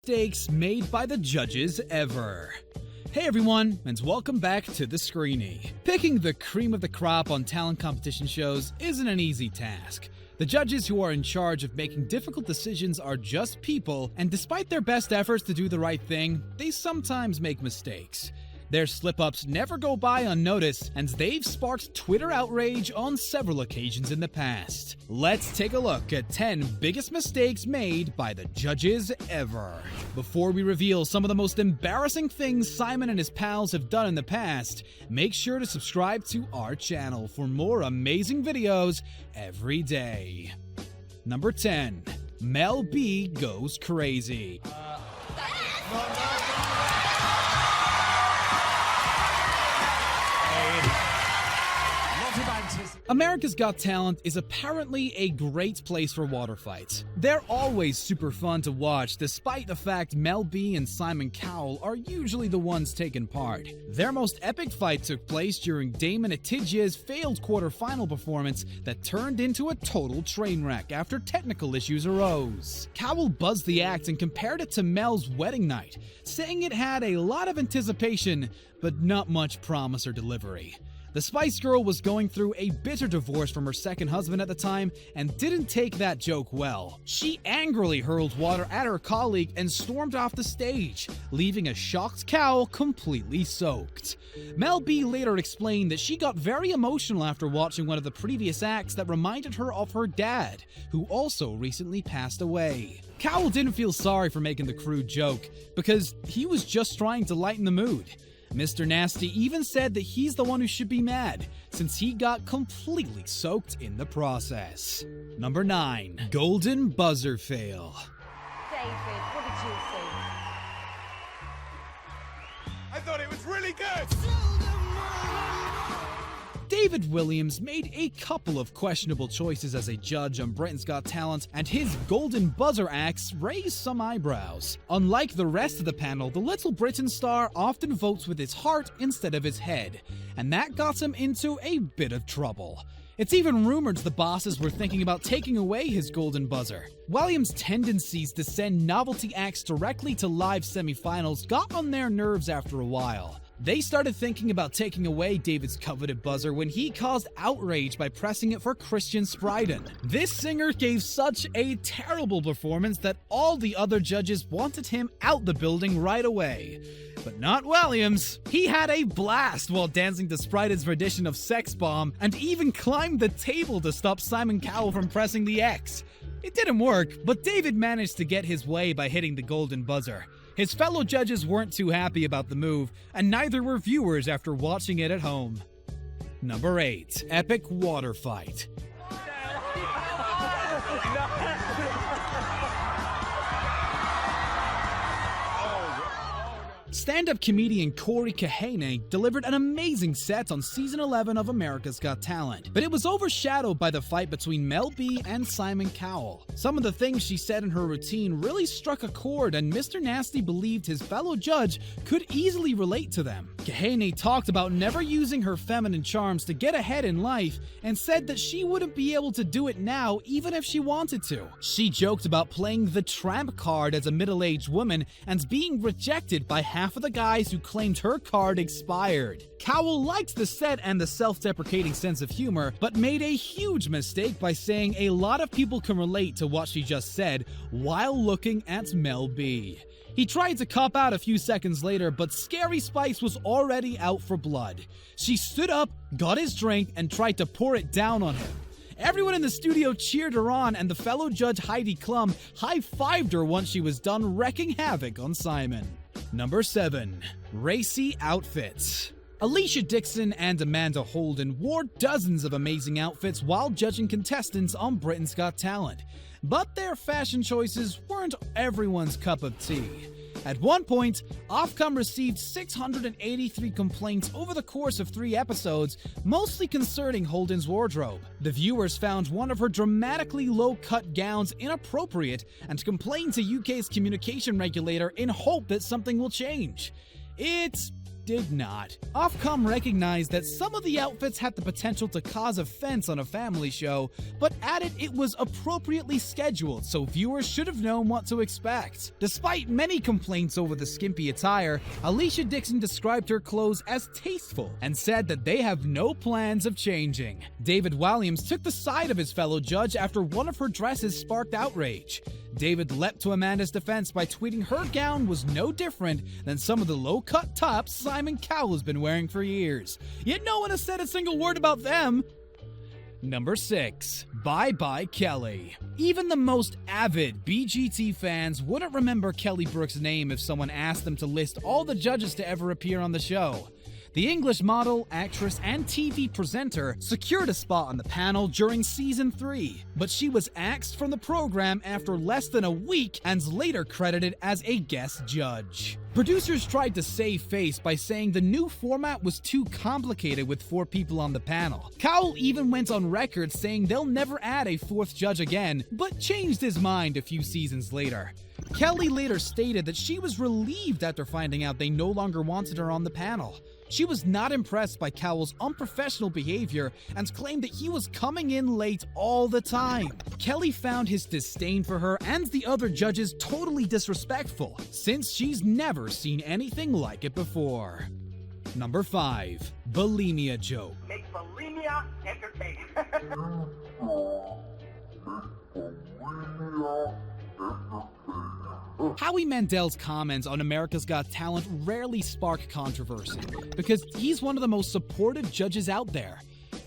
mistakes made by the judges ever. Hey everyone, and welcome back to the SCREENY. Picking the cream of the crop on talent competition shows isn't an easy task. The judges who are in charge of making difficult decisions are just people, and despite their best efforts to do the right thing, they sometimes make mistakes. Their slip-ups never go by unnoticed, and they've sparked Twitter outrage on several occasions in the past. Let's take a look at 10 biggest mistakes made by the judges ever. Before we reveal some of the most embarrassing things Simon and his pals have done in the past, make sure to subscribe to our channel for more amazing videos every day. Number 10. Mel B goes crazy. America's Got Talent is apparently a great place for water fights. They're always super fun to watch, despite the fact Mel B and Simon Cowell are usually the ones taking part. Their most epic fight took place during Damon Atijia's failed quarterfinal performance that turned into a total train wreck after technical issues arose. Cowell buzzed the act and compared it to Mel's wedding night, saying it had a lot of anticipation, but not much promise or delivery. The Spice Girl was going through a bitter divorce from her second husband at the time and didn't take that joke well. She angrily hurled water at her colleague and stormed off the stage, leaving a shocked Cowell completely soaked. Mel B later explained that she got very emotional after watching one of the previous acts that reminded her of her dad, who also recently passed away. Cowell didn't feel sorry for making the crude joke, because he was just trying to lighten the mood. Mr. Nasty even said that he's the one who should be mad, since he got completely soaked in the process. Number 9. Golden Buzzer Fail. David, what did you think? I thought it was really good! David Williams made a couple of questionable choices as a judge on Britain's Got Talent, and his golden buzzer acts raised some eyebrows. Unlike the rest of the panel, the Little Britain star often votes with his heart instead of his head, and that got him into a bit of trouble. It's even rumored the bosses were thinking about taking away his golden buzzer. Williams' tendencies to send novelty acts directly to live semifinals got on their nerves after a while. They started thinking about taking away David's coveted buzzer when he caused outrage by pressing it for Christian Spryden. This singer gave such a terrible performance that all the other judges wanted him out the building right away. But not Williams. He had a blast while dancing to Spryden's rendition of Sex Bomb and even climbed the table to stop Simon Cowell from pressing the X. It didn't work, but David managed to get his way by hitting the golden buzzer. His fellow judges weren't too happy about the move, and neither were viewers after watching it at home. Number 8. Epic Water Fight. Stand-up comedian Corey Kahane delivered an amazing set on Season 11 of America's Got Talent, but it was overshadowed by the fight between Mel B and Simon Cowell. Some of the things she said in her routine really struck a chord, and Mr. Nasty believed his fellow judge could easily relate to them. Kahane talked about never using her feminine charms to get ahead in life, and said that she wouldn't be able to do it now even if she wanted to. She joked about playing the tramp card as a middle-aged woman and being rejected by half of the guys who claimed her card expired. Cowell liked the set and the self-deprecating sense of humor, but made a huge mistake by saying a lot of people can relate to what she just said while looking at Mel B. He tried to cop out a few seconds later, but Scary Spice was already out for blood. She stood up, got his drink, and tried to pour it down on him. Everyone in the studio cheered her on, and the fellow judge Heidi Klum high-fived her once she was done wreaking havoc on Simon. Number 7. Racy Outfits. Alicia Dixon and Amanda Holden wore dozens of amazing outfits while judging contestants on Britain's Got Talent, but their fashion choices weren't everyone's cup of tea. At one point, Ofcom received 683 complaints over the course of 3 episodes, mostly concerning Holden's wardrobe. The viewers found one of her dramatically low-cut gowns inappropriate and complained to UK's communication regulator in hope that something will change. It's did not. Ofcom recognized that some of the outfits had the potential to cause offense on a family show, but added it was appropriately scheduled, so viewers should have known what to expect. Despite many complaints over the skimpy attire, Alicia Dixon described her clothes as tasteful and said that they have no plans of changing. David Walliams took the side of his fellow judge after one of her dresses sparked outrage. David leapt to Amanda's defense by tweeting her gown was no different than some of the low-cut tops Simon Cowell has been wearing for years. Yet no one has said a single word about them. Number 6. Bye Bye Kelly. Even the most avid BGT fans wouldn't remember Kelly Brook's name if someone asked them to list all the judges to ever appear on the show. The English model, actress, and TV presenter secured a spot on the panel during season 3, but she was axed from the program after less than a week and later credited as a guest judge. Producers tried to save face by saying the new format was too complicated with 4 people on the panel. Cowell even went on record saying they'll never add a 4th judge again, but changed his mind a few seasons later. Kelly later stated that she was relieved after finding out they no longer wanted her on the panel. She was not impressed by Cowell's unprofessional behavior and claimed that he was coming in late all the time. Kelly found his disdain for her and the other judges totally disrespectful, since she's never seen anything like it before. Number 5. Bulimia joke. Make bulimia entertaining. Howie Mandel's comments on America's Got Talent rarely spark controversy, because he's one of the most supportive judges out there.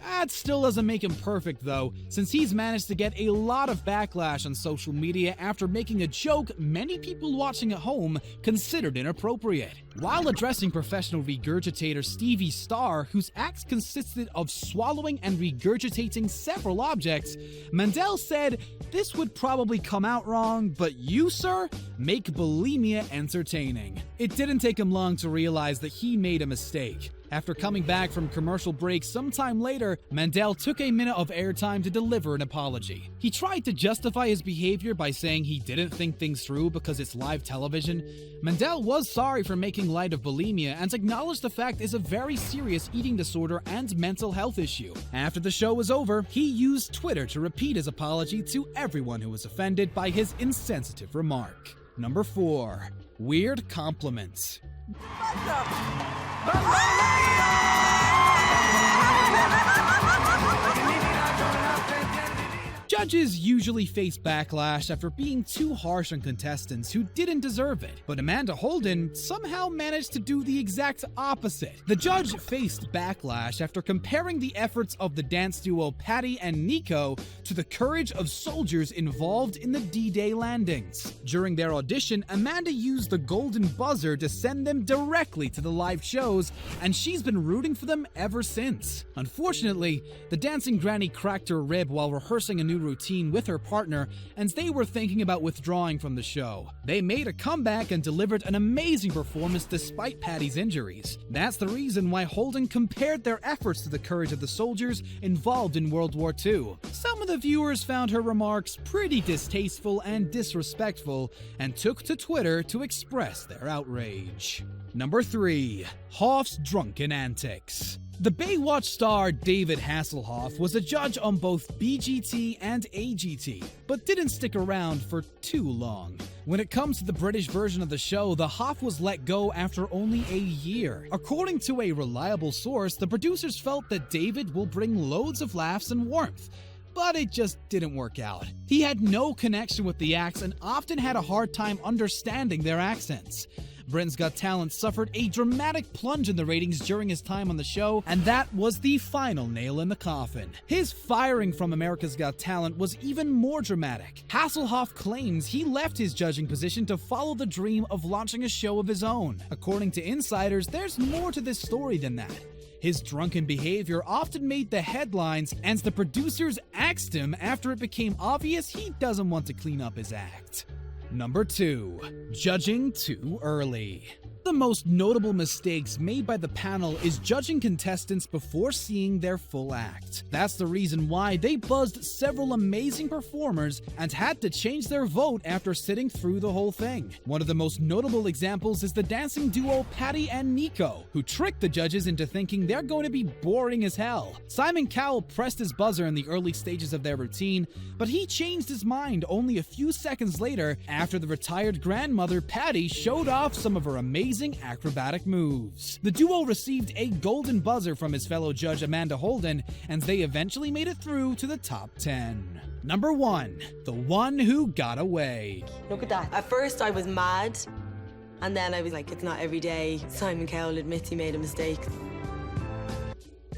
That still doesn't make him perfect though, since he's managed to get a lot of backlash on social media after making a joke many people watching at home considered inappropriate. While addressing professional regurgitator Stevie Starr, whose acts consisted of swallowing and regurgitating several objects, Mandel said, "This would probably come out wrong, but you, sir, make bulimia entertaining." It didn't take him long to realize that he made a mistake. After coming back from commercial break sometime later, Mandel took a minute of airtime to deliver an apology. He tried to justify his behavior by saying he didn't think things through because it's live television. Mandel was sorry for making light of bulimia and acknowledged the fact it's a very serious eating disorder and mental health issue. After the show was over, he used Twitter to repeat his apology to everyone who was offended by his insensitive remark. Number 4. Weird compliments. Judges usually face backlash after being too harsh on contestants who didn't deserve it, but Amanda Holden somehow managed to do the exact opposite. The judge faced backlash after comparing the efforts of the dance duo Patty and Nico to the courage of soldiers involved in the D-Day landings. During their audition, Amanda used the golden buzzer to send them directly to the live shows, and she's been rooting for them ever since. Unfortunately, the dancing granny cracked her rib while rehearsing a new routine with her partner, and they were thinking about withdrawing from the show. They made a comeback and delivered an amazing performance despite Patty's injuries. That's the reason why Holden compared their efforts to the courage of the soldiers involved in World War II. Some of the viewers found her remarks pretty distasteful and disrespectful and took to Twitter to express their outrage. Number 3. HOFF'S Drunken Antics. The Baywatch star David Hasselhoff was a judge on both BGT and AGT, but didn't stick around for too long. When it comes to the British version of the show, the Hoff was let go after only a year. According to a reliable source, the producers felt that David will bring loads of laughs and warmth, but it just didn't work out. He had no connection with the acts and often had a hard time understanding their accents. Britain's Got Talent suffered a dramatic plunge in the ratings during his time on the show, and that was the final nail in the coffin. His firing from America's Got Talent was even more dramatic. Hasselhoff claims he left his judging position to follow the dream of launching a show of his own. According to insiders, there's more to this story than that. His drunken behavior often made the headlines, and the producers axed him after it became obvious he doesn't want to clean up his act. Number 2. Judging too early. the most notable mistakes made by the panel is judging contestants before seeing their full act. That's the reason why they buzzed several amazing performers and had to change their vote after sitting through the whole thing. One of the most notable examples is the dancing duo Patty and Nico, who tricked the judges into thinking they're going to be boring as hell. Simon Cowell pressed his buzzer in the early stages of their routine, but he changed his mind only a few seconds later after the retired grandmother Patty showed off some of her amazing acrobatic moves. The duo received a golden buzzer from his fellow judge Amanda Holden, and they eventually made it through to the top 10. Number 1. The one who got away. Look at that. At first I was mad, and then I was like, it's not every day Simon Cowell admits he made a mistake.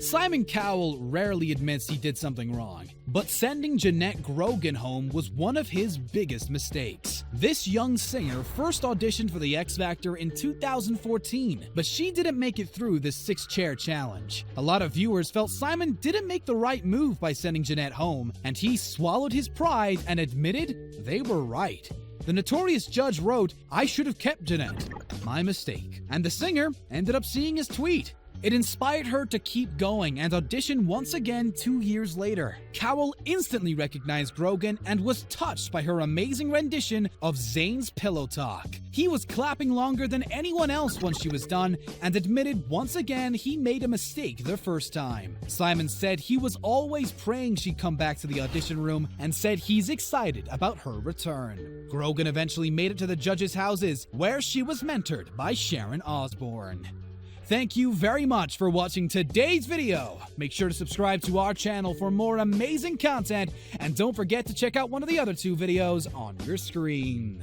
Simon Cowell rarely admits he did something wrong, but sending Jeanette Grogan home was one of his biggest mistakes. This young singer first auditioned for the X Factor in 2014, but she didn't make it through this 6-chair challenge. A lot of viewers felt Simon didn't make the right move by sending Jeanette home, and he swallowed his pride and admitted they were right. The notorious judge wrote, "I should have kept Jeanette. My mistake." And the singer ended up seeing his tweet. It inspired her to keep going and audition once again 2 years later. Cowell instantly recognized Grogan and was touched by her amazing rendition of Zayn's Pillow Talk. He was clapping longer than anyone else once she was done and admitted once again he made a mistake the first time. Simon said he was always praying she'd come back to the audition room and said he's excited about her return. Grogan eventually made it to the judges' houses, where she was mentored by Sharon Osbourne. Thank you very much for watching today's video. Make sure to subscribe to our channel for more amazing content, and don't forget to check out one of the other 2 videos on your screen.